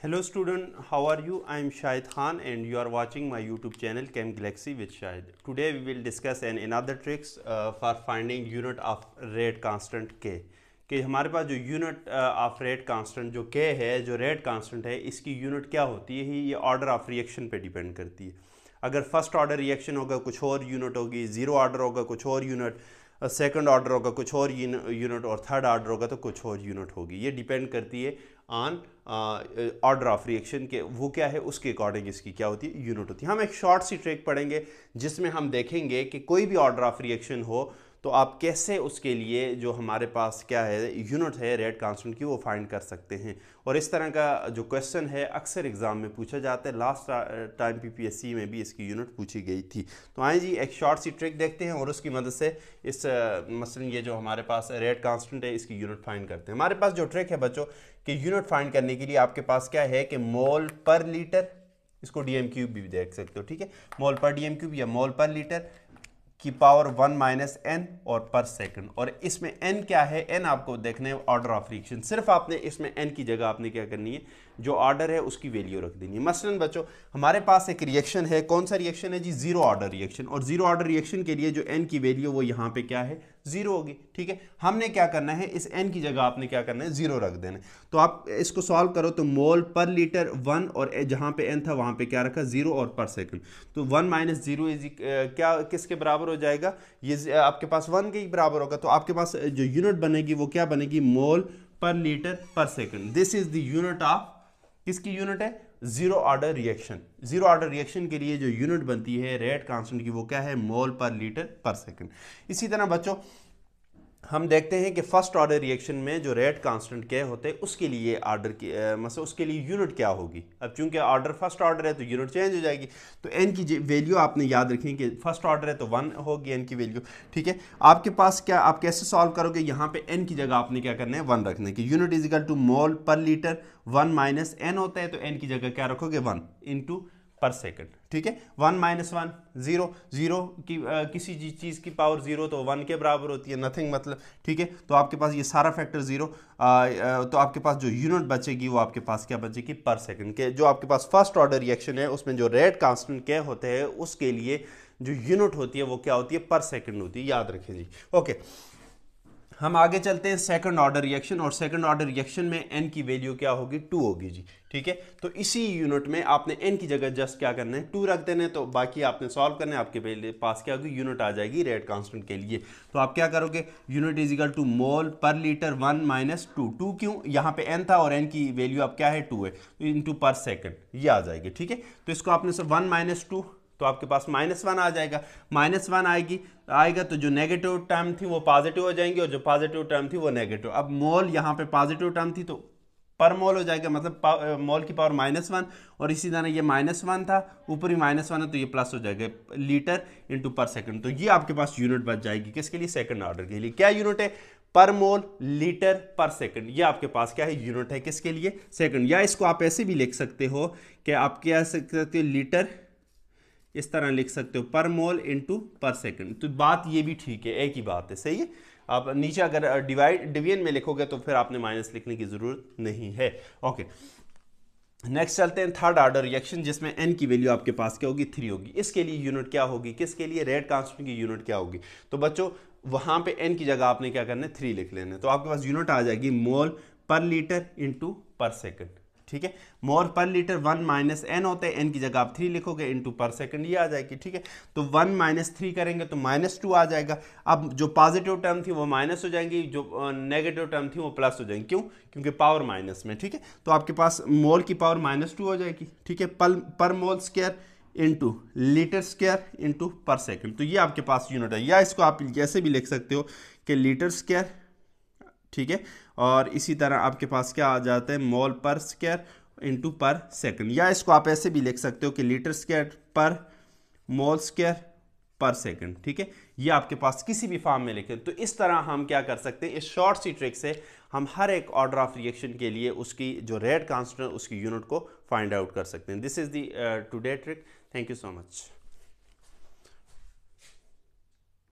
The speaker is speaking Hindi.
Hello student, how are you? I am Shahid Khan and you are watching my YouTube channel Chem Galaxy with Shahid. Today we will discuss another tricks for finding unit of rate constant K. कि हमारे पास जो यूनिट ऑफ रेट कांस्टेंट जो K है, जो रेट कांस्टेंट है, इसकी यूनिट क्या होती है, ये ऑर्डर ऑफ रिएक्शन पे डिपेंड करती है। अगर फर्स्ट ऑर्डर रिएक्शन होगा कुछ और यूनिट होगी, ज़ीरो ऑर्डर होगा कुछ और यूनिट, सेकंड ऑर्डर होगा कुछ और यूनिट और थर्ड ऑर्डर होगा तो कुछ और यूनिट होगी। ये डिपेंड करती है ऑन ऑर्डर ऑफ रिएक्शन के, वो क्या है उसके अकॉर्डिंग इसकी क्या होती है, यूनिट होती है। हम एक शॉर्ट सी ट्रिक पढ़ेंगे जिसमें हम देखेंगे कि कोई भी ऑर्डर ऑफ रिएक्शन हो तो आप कैसे उसके लिए जो हमारे पास क्या है यूनिट है रेट कांस्टेंट की वो फाइंड कर सकते हैं। और इस तरह का जो क्वेश्चन है अक्सर एग्जाम में पूछा जाता है, लास्ट टाइम पीपीएससी में भी इसकी यूनिट पूछी गई थी। तो आइए जी एक शॉर्ट सी ट्रिक देखते हैं और उसकी मदद से इस मसलन ये जो हमारे पास रेट कांस्टेंट है इसकी यूनिट फाइंड करते हैं। हमारे पास जो ट्रिक है बच्चों कि यूनिट फाइंड करने के लिए आपके पास क्या है कि मोल पर लीटर, इसको डीएम क्यूब भी देख सकते हो, ठीक है, मोल पर डीएम क्यूब या मोल पर लीटर की पावर 1 माइनस एन और पर सेकंड। और इसमें एन क्या है, एन आपको देखना है ऑर्डर ऑफ रिएक्शन। सिर्फ आपने इसमें एन की जगह आपने क्या करनी है, जो ऑर्डर है उसकी वैल्यू रख देनी है। मसलन बच्चों हमारे पास एक रिएक्शन है, कौन सा रिएक्शन है जी, जीरो ऑर्डर रिएक्शन। और जीरो ऑर्डर रिएक्शन के लिए जो एन की वैल्यू वो यहाँ पे क्या है, जीरो होगी, ठीक है। हमने क्या करना है, इस एन की जगह आपने क्या करना है, जीरो रख देना है। तो आप इसको सॉल्व करो तो मोल पर लीटर 1 और जहाँ पे एन था वहाँ पे क्या रखा, जीरो और पर सेकंड। तो 1 माइनस जीरो इज क्या किसके बराबर हो जाएगा, ये आपके पास 1 के ही बराबर होगा। तो आपके पास जो यूनिट बनेगी वो क्या बनेगी, मोल पर लीटर पर second. This is the unit of, किसकी यूनिट है, zero order reaction. Zero order reaction के लिए जो यूनिट बनती है रेट कांस्टेंट की वो क्या है, मोल पर लीटर पर सेकंड। इसी तरह बच्चों हम देखते हैं कि फर्स्ट ऑर्डर रिएक्शन में जो रेट कांस्टेंट क्या होते हैं उसके लिए ऑर्डर की मतलब उसके लिए यूनिट क्या होगी। अब चूंकि ऑर्डर फर्स्ट ऑर्डर है तो यूनिट चेंज हो जाएगी। तो एन की वैल्यू आपने याद रखें कि फर्स्ट ऑर्डर है तो 1 होगी एन की वैल्यू, ठीक है। आपके पास क्या, आप कैसे सॉल्व करोगे, यहाँ पे एन की जगह आपने क्या करना है, 1 रखने की। यूनिट इज इक्वल टू मोल पर लीटर 1 माइनस एन होता है तो एन की जगह क्या रखोगे, 1 इंटू पर सेकंड, ठीक है। 1 माइनस 1 जीरो, जीरो की किसी चीज़ की पावर जीरो तो 1 के बराबर होती है, नथिंग मतलब, ठीक है। तो आपके पास ये सारा फैक्टर जीरो, तो आपके पास जो यूनिट बचेगी वो आपके पास क्या बचेगी, पर सेकंड के। जो आपके पास फर्स्ट ऑर्डर रिएक्शन है उसमें जो रेट कांस्टेंट क्या होते हैं उसके लिए जो यूनिट होती है वो क्या होती है, पर सेकंड होती है, याद रखें जी। ओके, हम आगे चलते हैं सेकंड ऑर्डर रिएक्शन। और सेकंड ऑर्डर रिएक्शन में एन की वैल्यू क्या होगी, 2 होगी जी, ठीक है। तो इसी यूनिट में आपने एन की जगह जस्ट क्या करना है, 2 रख देना है। तो बाकी आपने सॉल्व करना है, आपके पास क्या होगी, यूनिट आ जाएगी रेट कांस्टेंट के लिए। तो आप क्या करोगे, यूनिट इज इक्वल टू मोल पर लीटर 1 माइनस 2। 2 क्यों, यहाँ पे एन था और एन की वैल्यू अब क्या है, 2 है, इंटू पर सेकंड, ये आ जाएगी, ठीक है। तो इसको आपने सर 1 माइनस 2 तो आपके पास -1 आ जाएगा। -1 आएगा तो जो नेगेटिव टर्म थी वो पॉजिटिव हो जाएंगी और जो पॉजिटिव टर्म थी वो नेगेटिव। अब मोल यहाँ पे पॉजिटिव टर्म थी तो पर मोल हो जाएगा, मतलब मोल की पावर -1। और इसी तरह ये -1 था, ऊपर ही -1 है तो ये प्लस हो जाएगा, लीटर इंटू पर सेकंड। तो ये आपके पास यूनिट बच जाएगी किसके लिए, सेकंड ऑर्डर के लिए। क्या यूनिट है, पर मोल लीटर पर सेकंड। ये आपके पास क्या है, यूनिट है किसके लिए, सेकंड। या इसको आप ऐसे भी लिख सकते हो कि आप क्या सकते हो, लीटर इस तरह लिख सकते हो, पर मोल इंटू पर सेकंड। तो बात ये भी ठीक है, एक ही बात है, सही है। आप नीचे अगर डिवीजन में लिखोगे तो फिर आपने माइनस लिखने की जरूरत नहीं है। ओके, नेक्स्ट चलते हैं थर्ड ऑर्डर रिएक्शन जिसमें एन की वैल्यू आपके पास क्या होगी, 3 होगी। इसके लिए यूनिट क्या होगी, किसके लिए, रेट कांस्टेंट की यूनिट क्या होगी। तो बच्चों वहां पे एन की जगह आपने क्या करना है, 3 लिख लेना है। तो आपके पास यूनिट आ जाएगी मोल पर लीटर इंटू पर सेकंड, ठीक है। मोल पर लीटर 1 माइनस एन होता है, एन की जगह आप 3 लिखोगे इंटू पर सेकंड, ये आ जाएगी, ठीक है। तो 1 माइनस 3 करेंगे तो -2 आ जाएगा। अब जो पॉजिटिव टर्म थी वो माइनस हो जाएंगी, जो नेगेटिव टर्म थी वो प्लस हो जाएंगी, क्यों, क्योंकि पावर माइनस में, ठीक है। तो आपके पास मोल की पावर -2 हो जाएगी, ठीक है, पर mole square into litre square into पर सेकंड। तो ये आपके पास यूनिट है। या इसको आप ऐसे भी लिख सकते हो कि लीटर स्क्वायर, ठीक है, और इसी तरह आपके पास क्या आ जाता है, मोल पर स्क्वायर इंटू पर सेकंड। या इसको आप ऐसे भी लिख सकते हो कि लीटर स्क्वायर पर मोल स्क्वायर पर सेकंड, ठीक है। ये आपके पास किसी भी फॉर्म में लिखें। तो इस तरह हम क्या कर सकते हैं, इस शॉर्ट सी ट्रिक से हम हर एक ऑर्डर ऑफ रिएक्शन के लिए उसकी जो रेट कांस्टेंट उसकी यूनिट को फाइंड आउट कर सकते हैं। This is the today trick. Thank you so much.